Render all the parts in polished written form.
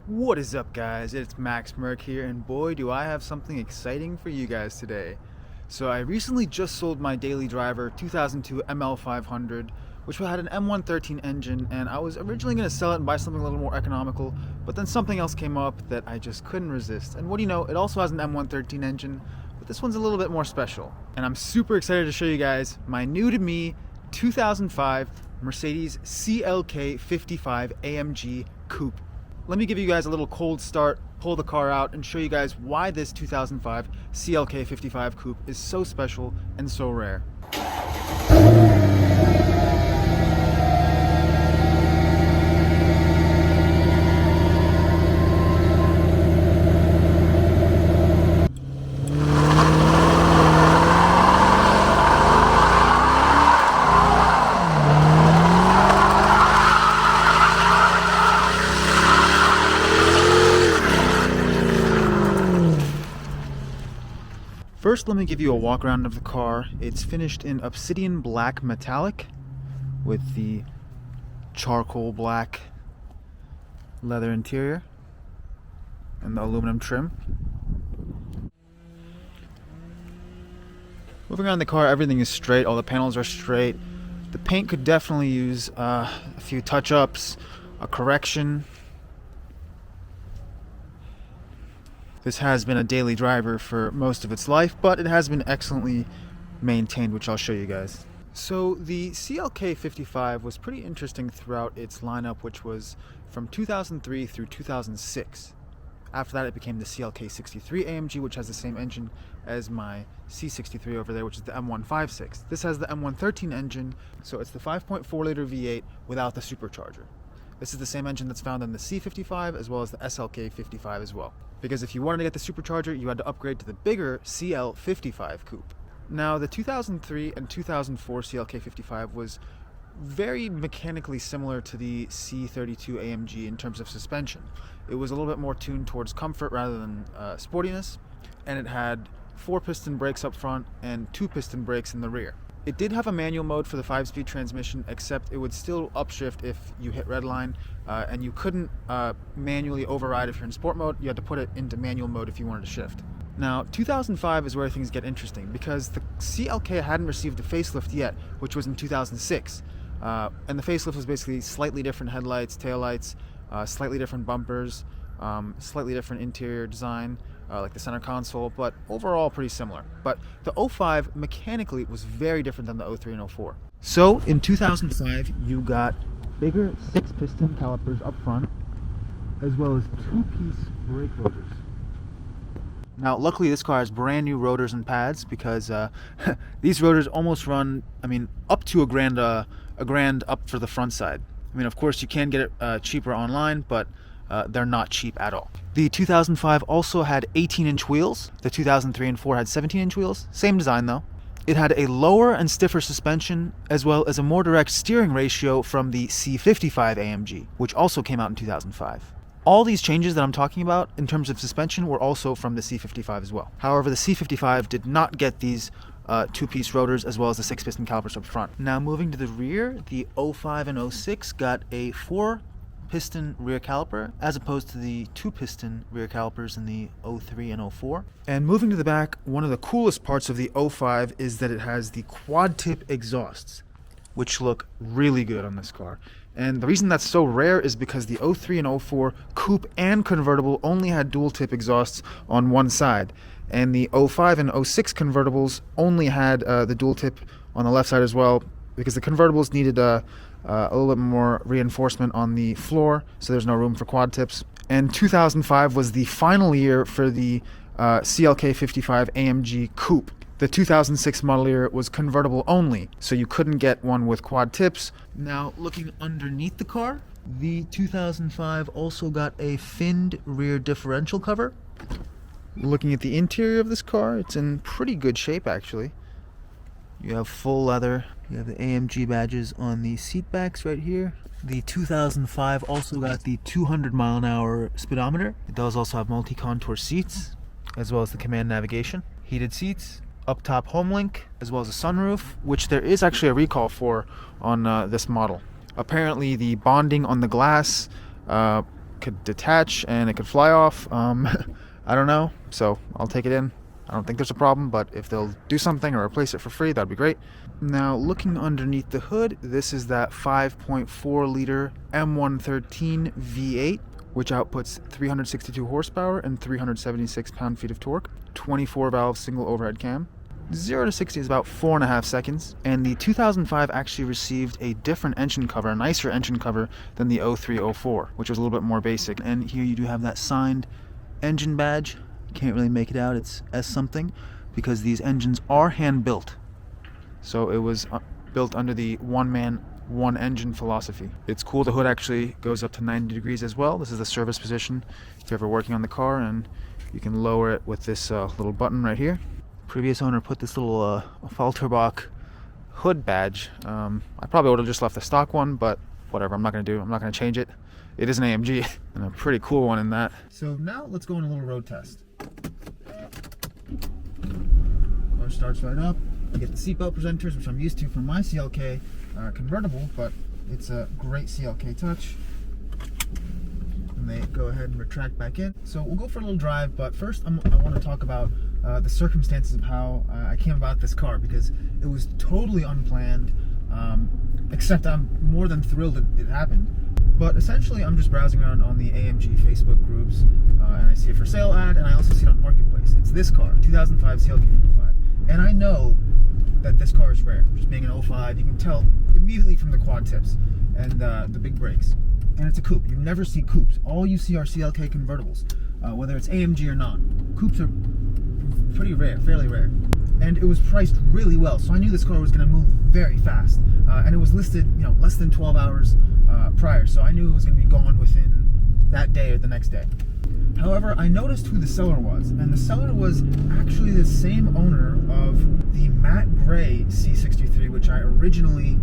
What is up, guys? It's Max Merck here, and boy do I have something exciting for you guys today. So I recently just sold my daily driver 2002 ML500, which had an M113 engine, and I was originally going to sell it and buy something a little more economical, but then something else came up that I just couldn't resist. And what do you know, it also has an M113 engine, but this one's a little bit more special. And I'm super excited to show you guys my new to me 2005 Mercedes CLK55 AMG Coupe. Let me give you guys a little cold start, pull the car out, and show you guys why this 2005 CLK55 Coupe is so special and so rare. First, let me give you a walk around of the car. It's finished in obsidian black metallic with the charcoal black leather interior and the aluminum trim. Moving around the car, everything is straight, all the panels are straight. The paint could definitely use a few touch-ups, a correction. This has been a daily driver for most of its life, but it has been excellently maintained, which I'll show you guys. So the CLK55 was pretty interesting throughout its lineup, which was from 2003 through 2006. After that, it became the CLK63 AMG, which has the same engine as my C63 over there, which is the M156. This has the M113 engine, so it's the 5.4 liter V8 without the supercharger. This is the same engine that's found in the C55 as well as the SLK55 as well. Because if you wanted to get the supercharger, you had to upgrade to the bigger CL55 Coupe. Now, the 2003 and 2004 CLK55 was very mechanically similar to the C32 AMG in terms of suspension. It was a little bit more tuned towards comfort rather than sportiness, and it had 4-piston brakes up front and 2-piston brakes in the rear. It did have a manual mode for the 5-speed transmission, except it would still upshift if you hit redline, and you couldn't manually override if you're in sport mode. You had to put it into manual mode if you wanted to shift. Now, 2005 is where things get interesting, because the CLK hadn't received a facelift yet, which was in 2006. And the facelift was basically slightly different headlights, taillights, slightly different bumpers, slightly different interior design, like the center console, but overall pretty similar. But the 05 mechanically was very different than the 03 and 04. So in 2005, you got bigger 6-piston calipers up front, as well as 2-piece brake rotors. Now, luckily, this car has brand new rotors and pads, because these rotors almost run, up to a grand up for the front side. Of course, you can get it cheaper online, but they're not cheap at all. The 2005 also had 18-inch wheels. The 2003 and 4 had 17-inch wheels. Same design though. It had a lower and stiffer suspension, as well as a more direct steering ratio from the C55 AMG, which also came out in 2005. All these changes that I'm talking about in terms of suspension were also from the C55 as well. However, the C55 did not get these 2-piece rotors as well as the 6-piston calipers up front. Now, moving to the rear, the 05 and 06 got a 4-piston rear caliper as opposed to the 2-piston rear calipers in the 03 and 04. And moving to the back, one of the coolest parts of the 05 is that it has the quad tip exhausts, which look really good on this car. And the reason that's so rare is because the 03 and 04 coupe and convertible only had dual tip exhausts on one side, and the 05 and 06 convertibles only had the dual tip on the left side as well, because the convertibles needed a little bit more reinforcement on the floor, so there's no room for quad tips. And 2005 was the final year for the CLK55 AMG Coupe. The 2006 model year was convertible only, so you couldn't get one with quad tips. Now, looking underneath the car, the 2005 also got a finned rear differential cover. Looking at the interior of this car, it's in pretty good shape actually. You have full leather, you have the AMG badges on the seat backs right here. The 2005 also got the 200-mile-an-hour speedometer. It does also have multi-contour seats, as well as the command navigation. Heated seats, up-top HomeLink, as well as a sunroof, which there is actually a recall for on this model. Apparently the bonding on the glass could detach and it could fly off. I don't know, so I'll take it in. I don't think there's a problem, but if they'll do something or replace it for free, that'd be great. Now, looking underneath the hood, this is that 5.4 liter M113 V8, which outputs 362 horsepower and 376 pound-feet of torque, 24 valve single overhead cam. 0 to 60 is about 4.5 seconds, and the 2005 actually received a different engine cover, a nicer engine cover than the 0304, which was a little bit more basic. And here you do have that signed engine badge. Can't really make it out, it's S something, because these engines are hand built. So it was built under the one man, one engine philosophy. It's cool, the hood actually goes up to 90 degrees as well. This is the service position if you're ever working on the car, and you can lower it with this little button right here. Previous owner put this little Falterbach hood badge. I probably would have just left the stock one, but whatever, I'm not going to change it. It is an AMG, and a pretty cool one in that. So now let's go on a little road test. Car starts right up. I get the seatbelt presenters, which I'm used to from my CLK convertible, but it's a great CLK touch. And they go ahead and retract back in. So we'll go for a little drive, but first I want to talk about the circumstances of how I came about this car, because it was totally unplanned, except I'm more than thrilled that it happened. But essentially, I'm just browsing around on the AMG Facebook groups, and I see a for sale ad, and I also see it on Marketplace. It's this car, 2005 CLK55. And I know that this car is rare. Just being an 05, you can tell immediately from the quad tips and the big brakes. And it's a coupe. You never see coupes. All you see are CLK convertibles, whether it's AMG or not. Coupes are pretty rare, fairly rare. And it was priced really well, so I knew this car was going to move very fast. And it was listed, less than 12 hours prior, so I knew it was going to be gone within that day or the next day. However, I noticed who the seller was, and the seller was actually the same owner of the matte gray C63, which I originally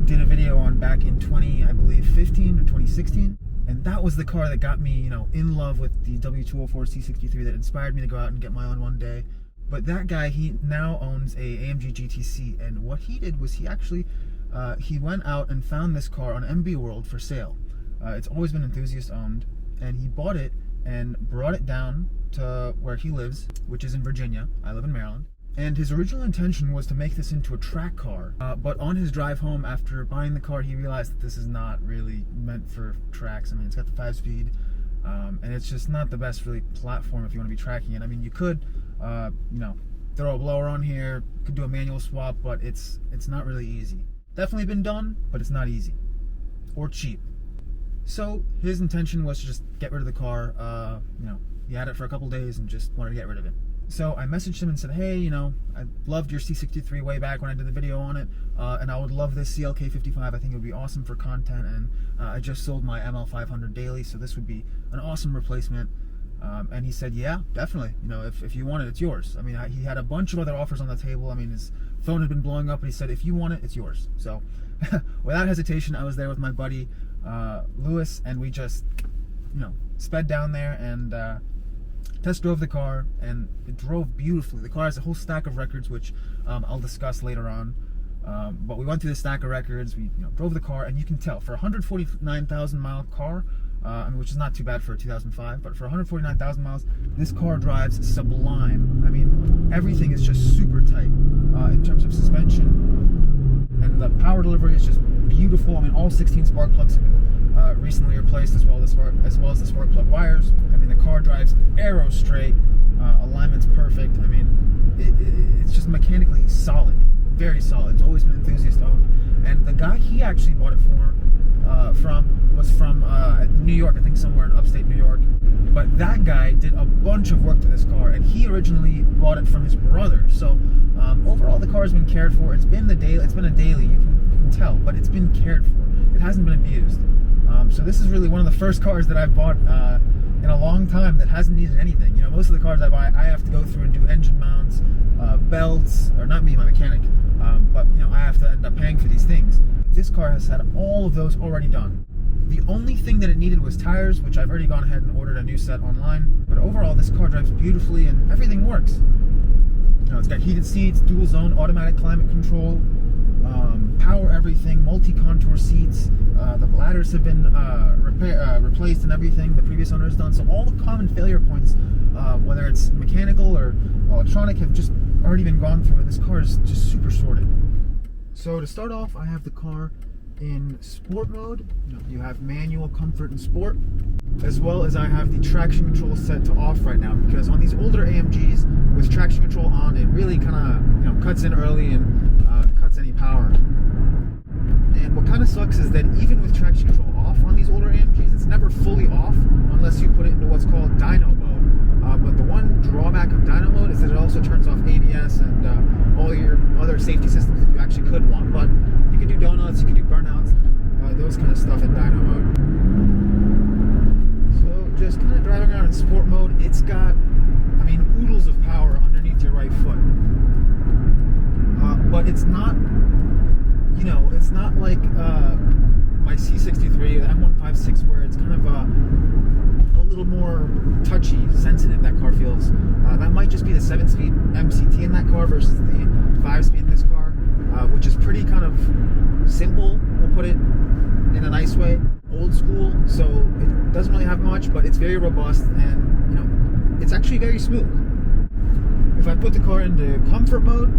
did a video on back in 2015 or 2016. And that was the car that got me, in love with the W204 C63, that inspired me to go out and get my own one day. But that guy, he now owns a AMG GTC, and what he did was he actually he went out and found this car on MB World for sale. It's always been enthusiast owned, and he bought it and brought it down to where he lives, which is in Virginia. I live in Maryland. And his original intention was to make this into a track car, but on his drive home after buying the car, he realized that this is not really meant for tracks. I mean, it's got the 5-speed, and it's just not the best really platform if you want to be tracking it. I mean, you could, throw a blower on here, could do a manual swap, but it's not really easy. Definitely been done, but it's not easy or cheap. So his intention was to just get rid of the car. He had it for a couple days and just wanted to get rid of it. So I messaged him and said, hey, I loved your C63 way back when I did the video on it, and I would love this CLK55. I think it would be awesome for content, and I just sold my ML500 daily, so this would be an awesome replacement. And he said, yeah, definitely. If you want it, it's yours. I mean, he had a bunch of other offers on the table. I mean, his phone had been blowing up, and he said, if you want it, it's yours. So without hesitation, I was there with my buddy Lewis, and we just, sped down there and test drove the car, and it drove beautifully. The car has a whole stack of records, which I'll discuss later on. But we went through the stack of records. We drove the car, and you can tell for a 149,000 mile car, which is not too bad for a 2005, but for 149,000 miles, this car drives sublime. I mean, everything is just super tight in terms of suspension, and the power delivery is just beautiful. I mean, all 16 spark plugs have been recently replaced, as well as the spark plug wires. I mean, the car drives arrow straight, alignment's perfect. I mean, it's just mechanically solid, very solid. It's always been enthusiast owned, and the guy he actually bought it was from New York, I think somewhere in upstate New York. But that guy did a bunch of work to this car, and he originally bought it from his brother. So overall, the car has been cared for. It's been a daily, you can tell, but it's been cared for. It hasn't been abused. So this is really one of the first cars that I've bought in a long time that hasn't needed anything. Most of the cars I buy, I have to go through and do engine mounts, belts, or not me, my mechanic, but I have to end up paying for these things. This car has had all of those already done. The only thing that it needed was tires, which I've already gone ahead and ordered a new set online. But overall, this car drives beautifully and everything works. It's got heated seats, dual zone, automatic climate control. power everything, multi-contour seats. The bladders have been replaced and everything. The previous owner has done. So all the common failure points, whether it's mechanical or electronic, have just already been gone through, and this car is just super sorted. So to start off, I have the car in sport mode. You have manual, comfort, and sport, as well as I have the traction control set to off right now, because on these older AMGs with traction control on, it really kind of cuts in early and cuts any power. And what kind of sucks is that even with traction control off on these older AMGs, it's never fully off unless you put it into what's called dyno mode. But the one drawback of dyno mode is that it also turns off ABS and all your other safety systems that you actually could want. But you can do donuts, you can do burnouts, those kind of stuff in dyno mode. So just kind of driving around in sport mode, it's got, oodles of power underneath your right foot. But it's not, it's not like my C63, the M156, where it's kind of a little more touchy, sensitive, that car feels. That might just be the 7-speed MCT in that car versus the 5-speed in this car, which is pretty kind of simple, we'll put it in a nice way, old school, so it doesn't really have much, but it's very robust, and it's actually very smooth. If I put the car into comfort mode,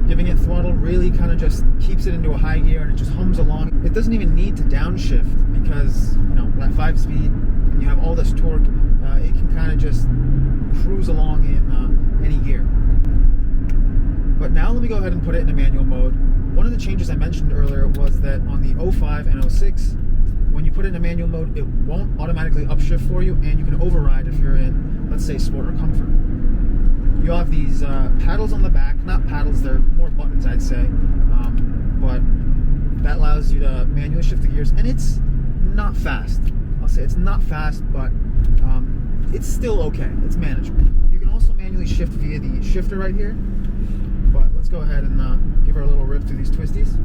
giving it throttle really kind of just keeps it into a high gear and it just hums along. It doesn't even need to downshift because, that 5-speed, and you have all this torque, it can kind of just cruise along in any gear. But now let me go ahead and put it into manual mode. One of the changes I mentioned earlier was that on the 05 and 06, when you put it into manual mode, it won't automatically upshift for you, and you can override if you're in, let's say, sport or comfort. You have these paddles on the back, not paddles, they're more buttons, I'd say, but that allows you to manually shift the gears, and it's not fast. I'll say it's not fast, but it's still okay. It's manageable. You can also manually shift via the shifter right here, but let's go ahead and give her a little rip through these twisties.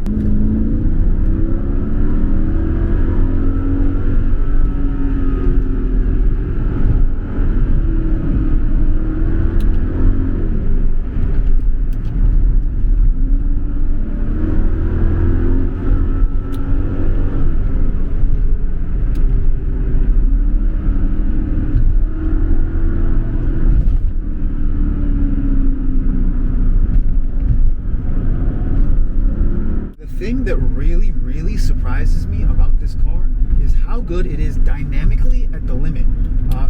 The thing that really surprises me about this car is how good it is dynamically at the limit.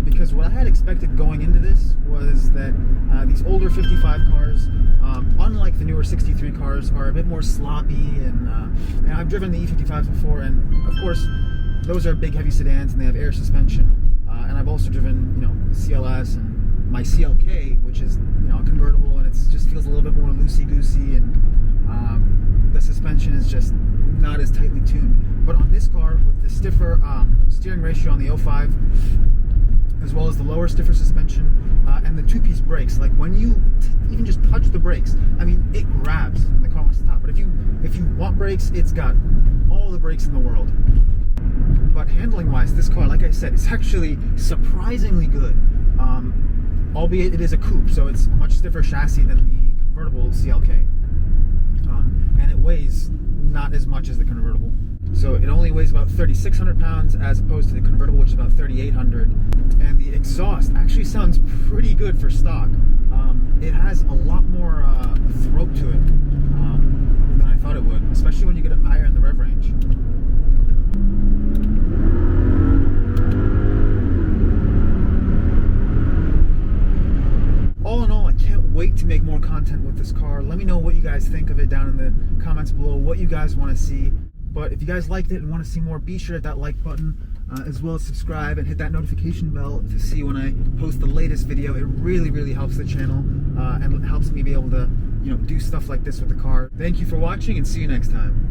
Because what I had expected going into this was that these older 55 cars, unlike the newer 63 cars, are a bit more sloppy, and I've driven the E55s before, and of course those are big heavy sedans and they have air suspension, and I've also driven the CLS and my CLK, which is a convertible, and it just feels a little bit more loosey-goosey, and the suspension is just not as tightly tuned. But on this car, with the stiffer steering ratio on the 05, as well as the lower, stiffer suspension, and the two-piece brakes, like when you even just touch the brakes, it grabs and the car wants to stop. But if you want brakes, it's got all the brakes in the world. But handling-wise, this car, like I said, it's actually surprisingly good. Albeit it is a coupe, so it's a much stiffer chassis than the convertible CLK. And it weighs not as much as the convertible. So it only weighs about 3,600 pounds as opposed to the convertible, which is about 3,800. And the exhaust actually sounds pretty good for stock. It has a lot more throat to it than I thought it would, especially when you get higher in the rev range. All in all, I can't wait to make more content with this car. Let me know what you guys think of it down in the comments below, what you guys want to see. But if you guys liked it and want to see more, be sure to hit that like button, as well as subscribe and hit that notification bell to see when I post the latest video. It really helps the channel, and it helps me be able to do stuff like this with the car. Thank you for watching, and see you next time.